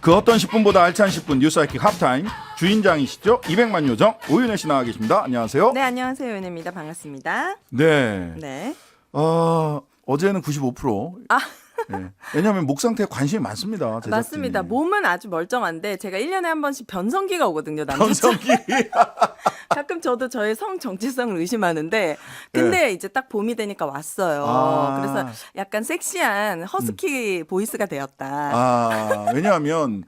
그 어떤 10분보다 알찬 10분 뉴스하이킥 합타임 주인장이시죠? 200만 요정 오윤혜 씨 나와 계십니다. 안녕하세요. 네, 안녕하세요. 윤혜입니다. 반갑습니다. 네. 네. 어제는 95%. 네. 왜냐하면 목 상태에 관심이 많습니다. 제작진이. 맞습니다. 몸은 아주 멀쩡한데 제가 1년에 한 번씩 변성기가 오거든요. 남자처럼. 변성기. 가끔 저도 저의 성 정체성을 의심하는데 근데 이제 딱 봄이 되니까 왔어요. 그래서 약간 섹시한 허스키 보이스가 되었다. 왜냐하면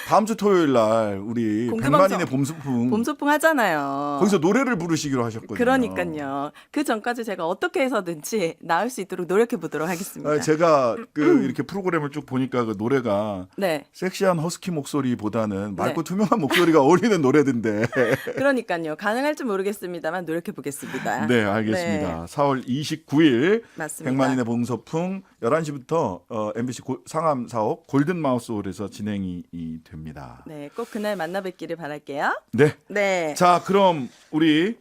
다음 주 토요일 날 우리 공개방송. 100만인의 봄소풍 봄소풍 하잖아요. 거기서 노래를 부르시기로 하셨거든요. 그러니까요. 그 전까지 제가 어떻게 해서든지 나을 수 있도록 노력해 보도록 하겠습니다. 제가 이렇게 프로그램을 쭉 보니까 그 노래가 네. 섹시한 허스키 목소리보다는 맑고 네. 투명한 목소리가 어울리는 노래던데. 그러니까요. 가능할지 모르겠습니다.만 노력해 보겠습니다. 네, 알겠습니다. 네. 4월 29일 맞습니다. 100만인의 봄소풍 11시부터 MBC 상암 사옥 골든마우스홀에서 진행이 됩니다. 네, 꼭 그날 만나 뵙기를 바랄게요. 네. 네. 자, 그럼 우리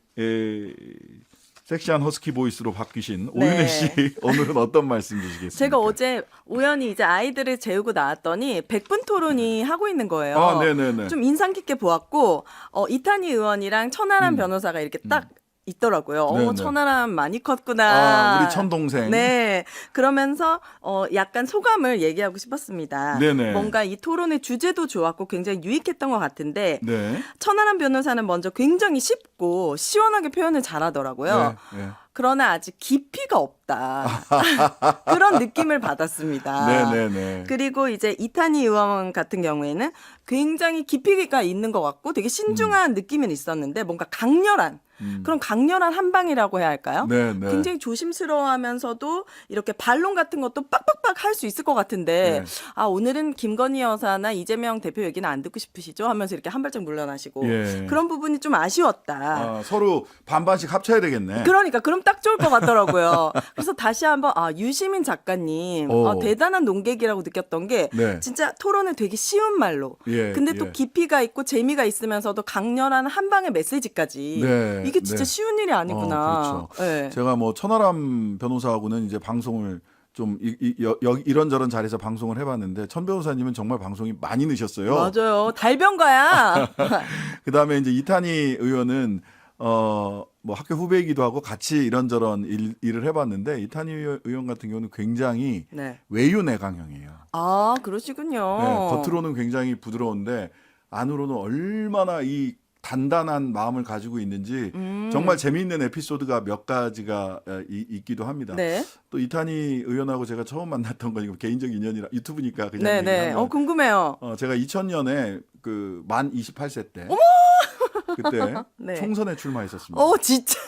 섹시한 허스키 보이스로 바뀌신 오윤혜 씨 오늘은 어떤 말씀 주시겠습니까? 제가 어제 우연히 이제 아이들을 재우고 나왔더니 100분 토론이 하고 있는 거예요. 아, 네네네. 좀 인상 깊게 보았고 이탄희 의원이랑 천하람 변호사가 이렇게 딱 있더라고요. 네네. 천하람 많이 컸구나. 우리 천동생. 네. 그러면서 약간 소감을 얘기하고 싶었습니다. 네네. 뭔가 이 토론의 주제도 좋았고 굉장히 유익했던 것 같은데 네. 천하람 변호사는 먼저 굉장히 쉽고 시원하게 표현을 잘하더라고요. 네. 그러나 아직 깊이가 없다. 그런 느낌을 받았습니다. 네네네. 그리고 이제 이탄희 의원 같은 경우에는 굉장히 깊이가 있는 것 같고 되게 신중한 느낌은 있었는데 뭔가 강렬한 그런 강렬한 한방이라고 해야 할까요? 네네. 굉장히 조심스러워하면서도 이렇게 반론 같은 것도 빡빡빡 할 수 있을 것 같은데 네. 오늘은 김건희 여사나 이재명 대표 얘기는 안 듣고 싶으시죠? 하면서 이렇게 한 발짝 물러나시고 예. 그런 부분이 좀 아쉬웠다. 서로 반반씩 합쳐야 되겠네. 그러니까 그럼 딱 좋을 것 같더라고요. 그래서 다시 한번 유시민 작가님 대단한 논객이라고 느꼈던 게 네. 진짜 토론을 되게 쉬운 말로 근데 또 깊이가 있고 재미가 있으면서도 강렬한 한 방의 메시지까지 네. 이게 진짜 네. 쉬운 일이 아니구나. 그렇죠. 네. 제가 뭐 천하람 변호사하고는 이제 방송을 좀 이런저런 자리에서 방송을 해봤는데 천 변호사님은 정말 방송이 많이 넣으셨어요. 맞아요. 달변가야. 그다음에 이제 이탄희 의원은 뭐 학교 후배이기도 하고 같이 이런저런 일을 해봤는데 이탄희 의원 같은 경우는 굉장히 네. 외유 내강형이에요. 그러시군요. 네, 겉으로는 굉장히 부드러운데 안으로는 얼마나 이 단단한 마음을 가지고 있는지 정말 재미있는 에피소드가 몇 가지가 있기도 합니다. 네. 또 이탄희 의원하고 제가 처음 만났던 건 개인적 인연이라 유튜브니까 그냥 네네. 얘기하면 궁금해요. 제가 2000년에 만 28세 때 그때 네. 총선에 출마했었습니다. 진짜.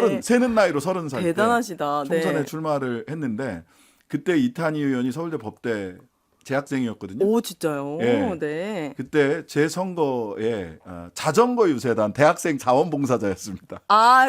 네. 세는 나이로 30살 대단하시다. 때 총선에 네. 출마를 했는데 그때 이탄희 의원이 서울대 법대 재학생이었거든요. 진짜요? 예. 네. 그때 제 선거에 자전거 유세단 대학생 자원봉사자였습니다.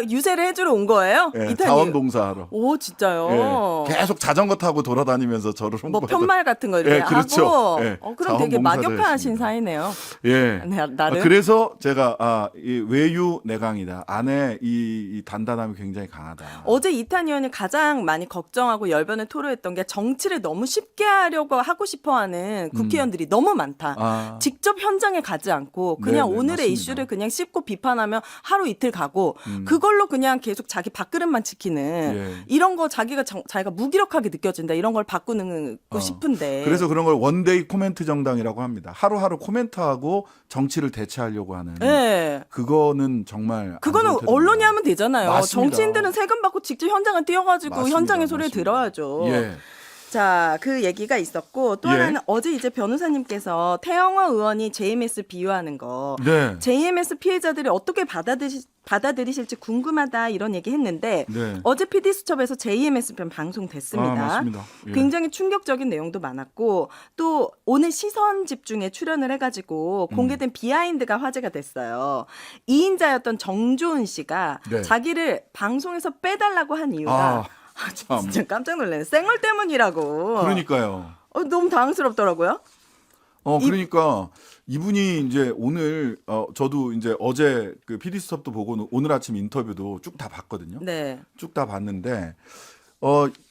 유세를 해주러 온 거예요? 예, 이탄희. 자원봉사하러. 진짜요? 예, 계속 자전거 타고 돌아다니면서 저를 뭐 홍보하던. 편말 같은 거 이렇게 그렇죠. 하고 예, 그럼 되게 막역하신 자원봉사자였습니다. 사이네요. 예. 나름. 그래서 제가 이 외유 내강이다. 안에 이 단단함이 굉장히 강하다. 어제 이탄희 의원이 가장 많이 걱정하고 열변을 토로했던 게 정치를 너무 쉽게 하려고 하고 싶어하는 국회의원들이 너무 많다. 직접 현장에 가지 않고 그냥 네네, 오늘의 맞습니다. 이슈를 그냥 씹고 비판하면 하루 이틀 가고 그걸로 그냥 계속 자기 밥그릇만 지키는 이런 거 자기가 무기력하게 느껴진다. 이런 걸 바꾸는 거 싶은데. 그래서 그런 걸 원데이 코멘트 정당이라고 합니다. 하루하루 코멘트하고 정치를 대체하려고 하는. 네. 그거는 정말 그거는 언론이 하면 되잖아요. 맞습니다. 정치인들은 세금 받고 직접 현장을 뛰어가지고 맞습니다. 현장의 소리를 맞습니다. 들어야죠. 예. 자, 그 얘기가 있었고 또 하나는 어제 이제 변호사님께서 태영호 의원이 JMS 비유하는 거 네. JMS 피해자들이 어떻게 받아들이실지 궁금하다 이런 얘기 했는데 네. 어제 PD수첩에서 JMS 편 방송됐습니다. 맞습니다. 예. 굉장히 충격적인 내용도 많았고 또 오늘 시선 집중에 출연을 해가지고 공개된 비하인드가 화제가 됐어요. 2인자였던 정조은 씨가 네. 자기를 방송에서 빼달라고 한 이유가 참. 진짜 깜짝 놀랐네. 쌩얼 때문이라고. 그러니까요. 너무 당황스럽더라고요. 그러니까 이분이 이제 오늘 저도 이제 어제 그 PD 수첩도 보고 오늘 아침 인터뷰도 쭉 다 봤거든요. 네. 쭉 다 봤는데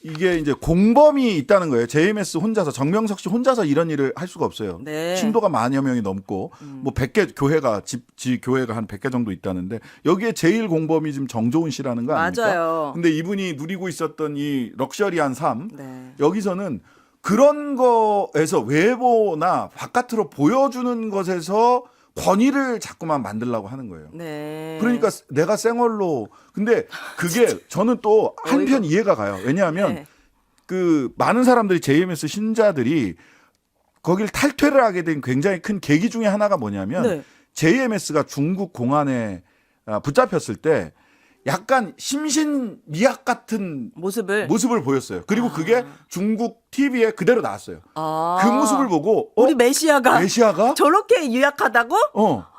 이게 이제 공범이 있다는 거예요. JMS 혼자서, 정명석 씨 혼자서 이런 일을 할 수가 없어요. 네. 신도가 만여 명이 넘고 뭐 100개 교회가 지 교회가 한 100개 정도 있다는데 여기에 제일 공범이 지금 정조은 씨라는 거 아닙니까? 맞아요. 근데 이분이 누리고 있었던 이 럭셔리한 삶 네. 여기서는 그런 거에서 외모나 바깥으로 보여주는 것에서 권위를 자꾸만 만들려고 하는 거예요. 네. 그러니까 내가 쌩얼로 근데 그게 저는 또 한편 이해가 가요. 왜냐하면 네. 그 많은 사람들이 JMS 신자들이 거길 탈퇴를 하게 된 굉장히 큰 계기 중에 하나가 뭐냐면 네. JMS가 중국 공안에 붙잡혔을 때 약간 심신미약 같은 모습을 보였어요. 그리고 그게 중국 TV에 그대로 나왔어요. 아. 그 모습을 보고 우리 메시아가 저렇게 유약하다고?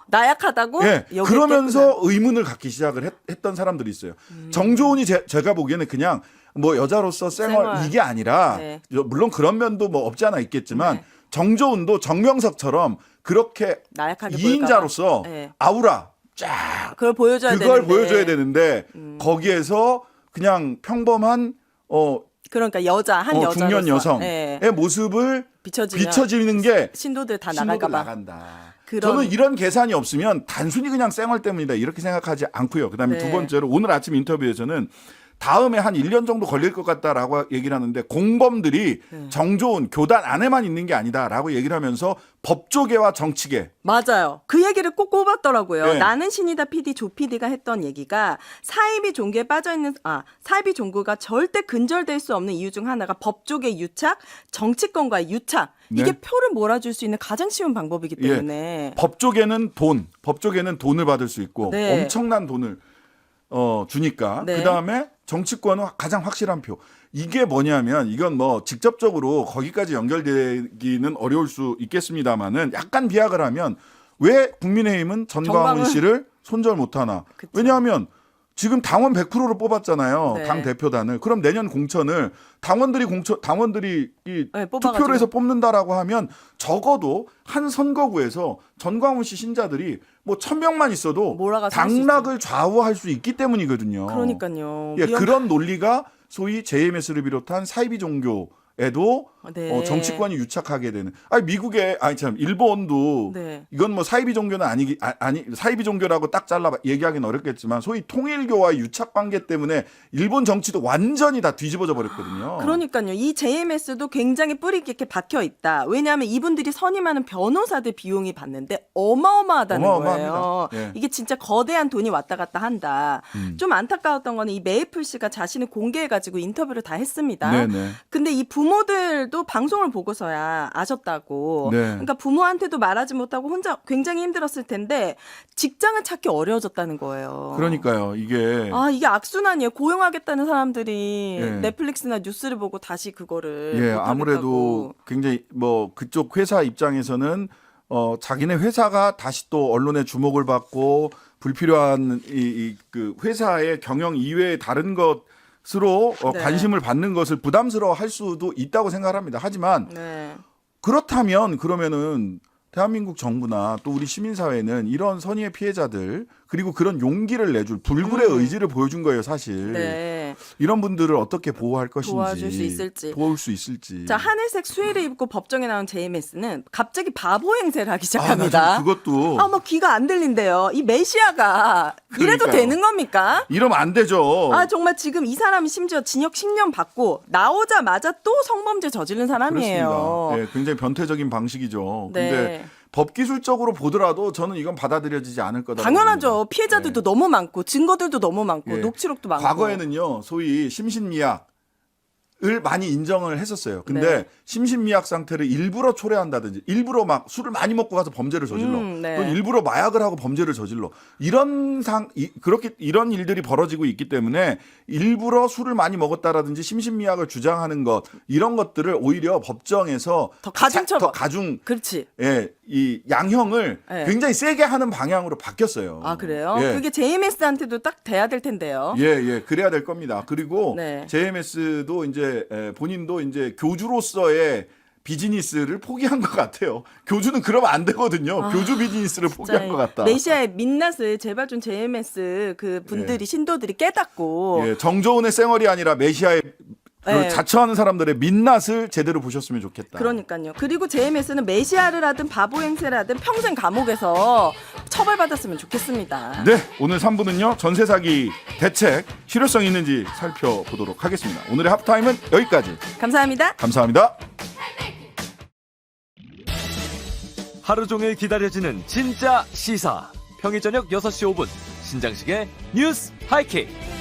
나약하다고? 예. 여기 그러면서 있겠구나. 의문을 갖기 시작을 했던 사람들이 있어요. 정조은이 제가 보기에는 그냥 뭐 여자로서 쌩얼 이게 아니라 네. 물론 그런 면도 뭐 없지 않아 있겠지만 네. 정조은도 정명석처럼 그렇게 나약하게 2인자로서 네. 아우라 쫙 그걸 보여줘야 그걸 되는데. 보여줘야 되는데 거기에서 그냥 평범한 그러니까 여자 한 여자로서 중년 여성의 네. 모습을 비춰지면 비춰지는 게 신도들 다 신도들 나갈까 봐. 나간다. 그런- 저는 이런 계산이 없으면 단순히 그냥 쌩얼 때문이다 이렇게 생각하지 않고요. 그다음에 네. 두 번째로 오늘 아침 인터뷰에서는 다음에 한 1년 정도 걸릴 것 같다라고 얘기를 하는데 공범들이 네. 정조은 교단 안에만 있는 게 아니다라고 얘기를 하면서 법조계와 정치계 맞아요. 그 얘기를 꼭 꼽았더라고요. 네. 나는 신이다 PD 조 PD가 했던 얘기가 사이비 종교에 빠져 있는 사이비 종교가 절대 근절될 수 없는 이유 중 하나가 법조계 유착, 정치권과의 유착. 네. 이게 표를 몰아줄 수 있는 가장 쉬운 방법이기 때문에. 법조계는 법조계는 돈을 받을 수 있고 네. 엄청난 돈을 주니까 네. 그다음에 정치권은 가장 확실한 표. 이게 뭐냐면 이건 뭐 직접적으로 거기까지 연결되기는 어려울 수 있겠습니다만은 약간 비약을 하면 왜 국민의힘은 전광훈 씨를 손절 못하나? 그쵸. 왜냐하면 지금 당원 100%로 뽑았잖아요. 네. 당 대표단을. 그럼 내년 공천을 당원들이 이 네, 뽑아가지고. 투표를 해서 뽑는다라고 하면 적어도 한 선거구에서 전광훈 씨 신자들이 뭐 1000명만 있어도 몰아가서 할수 당락을 좌우할 수 있기 때문이거든요. 그러니까요. 예, 그런 논리가 소위 JMS를 비롯한 사이비 종교에도 네. 정치권이 유착하게 되는. 일본도 네. 이건 뭐 사이비 종교는 아니 사이비 종교라고 딱 잘라 얘기하기는 어렵겠지만 소위 통일교와의 유착 관계 때문에 일본 정치도 완전히 다 뒤집어져 버렸거든요. 그러니까요. 이 JMS도 굉장히 뿌리 깊게 박혀 있다. 왜냐하면 이분들이 선임하는 변호사들 비용이 받는데 어마어마하다는 어마어마합니다. 거예요. 예. 이게 진짜 거대한 돈이 왔다 갔다 한다. 좀 안타까웠던 거는 이 메이플 씨가 자신을 공개해가지고 인터뷰를 다 했습니다. 네네. 근데 이 부모들도 방송을 보고서야 아셨다고. 네. 그러니까 부모한테도 말하지 못하고 혼자 굉장히 힘들었을 텐데 직장을 찾기 어려워졌다는 거예요. 그러니까요. 이게 이게 악순환이에요. 고용하겠다는 사람들이 예. 넷플릭스나 뉴스를 보고 다시 그거를 예, 못하겠다고. 아무래도 굉장히 뭐 그쪽 회사 입장에서는 자기네 회사가 다시 또 언론의 주목을 받고 불필요한 그 회사의 경영 이외의 다른 것으로 네. 관심을 받는 것을 부담스러워 할 수도 있다고 생각합니다. 하지만 네. 그러면은 대한민국 정부나 또 우리 시민사회는 이런 선의의 피해자들 그리고 그런 용기를 내줄 불굴의 의지를 보여준 거예요, 사실. 네. 이런 분들을 어떻게 보호할 것인지 도와줄 수 있을지. 도울 수 있을지. 자, 하늘색 수의를 입고 법정에 나온 JMS는 갑자기 바보 행세를 하기 나 시작합니다. 좀 그것도 뭐 귀가 안 들린대요. 이 메시아가 이래도 그러니까요. 되는 겁니까? 이러면 안 되죠. 정말 지금 이 사람이 심지어 징역 10년 받고 나오자마자 또 성범죄 저지른 사람이에요. 그렇습니다. 예, 굉장히 변태적인 방식이죠. 네. 근데 법기술적으로 보더라도 저는 이건 받아들여지지 않을 거다. 당연하죠. 피해자들도 너무 많고 증거들도 너무 많고 예. 녹취록도 많고. 과거에는요, 소위 심신미약을 많이 인정을 했었어요. 근데 네. 심신미약 상태를 일부러 초래한다든지, 일부러 막 술을 많이 먹고 가서 범죄를 저질러, 네. 또 일부러 마약을 하고 범죄를 저질러, 이런 일들이 벌어지고 있기 때문에 일부러 술을 많이 먹었다라든지 심신미약을 주장하는 것 이런 것들을 오히려 법정에서 더 가중 처벌. 더 가중, 그렇지. 예, 이 양형을 네. 굉장히 세게 하는 방향으로 바뀌었어요. 그래요? 예. 그게 JMS한테도 딱 돼야 될 텐데요. 예, 그래야 될 겁니다. 그리고 네. JMS도 이제 본인도 이제 교주로서의 비즈니스를 포기한 것 같아요. 교주는 그러면 안 되거든요. 교주 비즈니스를 포기한 것 같다. 메시아의 민낯을 제발 좀 JMS 그 분들이 신도들이 깨닫고 예, 정조은의 쌩얼이 아니라 메시아의 네. 자처하는 사람들의 민낯을 제대로 보셨으면 좋겠다. 그러니까요. 그리고 JMS는 메시아를 하든 바보 행세를 하든 평생 감옥에서 처벌받았으면 좋겠습니다. 네, 오늘 3부는요. 전세 사기 대책 실효성 있는지 살펴보도록 하겠습니다. 오늘의 합타임은 여기까지. 감사합니다. 감사합니다. 하루 종일 기다려지는 진짜 시사. 평일 저녁 6시 5분 신장식의 뉴스 하이킥.